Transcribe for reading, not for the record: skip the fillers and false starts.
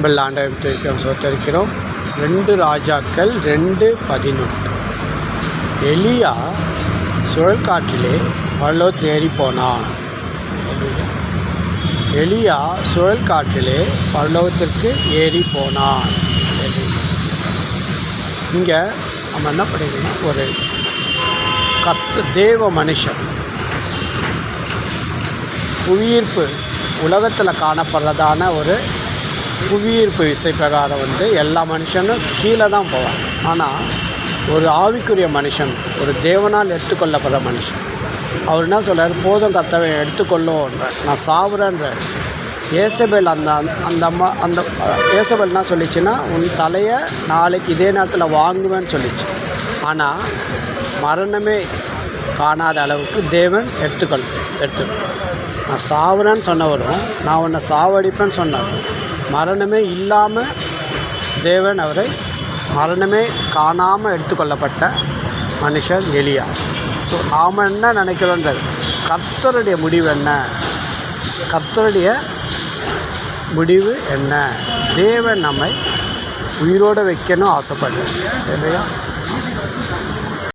ஆண்டவருக்கு சோத்தரிக்கிறோம். 2 ராஜாக்கள் 2:11. எலியா சுழல் காற்றிலே பரலோகத்தில் ஏறி போனான். எலியா சுழல் காற்றிலே பரலோகத்திற்கு ஏறி போனான். இங்கே நம்ம என்ன பண்ணிக்கணும், ஒரு தேவ மனுஷன் புவியீர்ப்பு உலகத்தில் காணப்படுறதான ஒரு புவியீர்ப்பு விசை பிரகாரம் எல்லா மனுஷனும் கீழே தான் போவான். ஆனால் ஒரு ஆவிக்குரிய மனுஷன், ஒரு தேவனால் எடுத்துக்கொள்ளப்படுற மனுஷன், அவர் என்ன சொல்கிறார், போதும் கர்த்தாவே எடுத்துக்கொள்ளுன்ற, நான் சாவுறேன்ற. ஏசபேல் அந்த ஏசபேல் என்ன சொல்லிச்சுன்னா, உன் தலையை நாளைக்கு இதே நேரத்தில் வாங்குவேன்னு சொல்லிச்சு. ஆனால் மரணமே காணாத அளவுக்கு தேவன் எடுத்துக்கொள். நான் சாவுறேன்னு சொன்னவரும், நான் உன்னை சாவடிப்பேன்னு சொன்னவரும், மரணமே இல்லாமல் தேவன் அவரை மரணமே காணாமல் எடுத்துக்கொள்ளப்பட்ட மனுஷன் எலியா. ஸோ நாம் என்ன நினைக்கிறோன்றது, கர்த்தருடைய முடிவு என்ன, கர்த்தருடைய முடிவு என்ன, தேவன் நம்மை உயிரோடு வைக்கணும் ஆசைப்படுறேன் இல்லையா.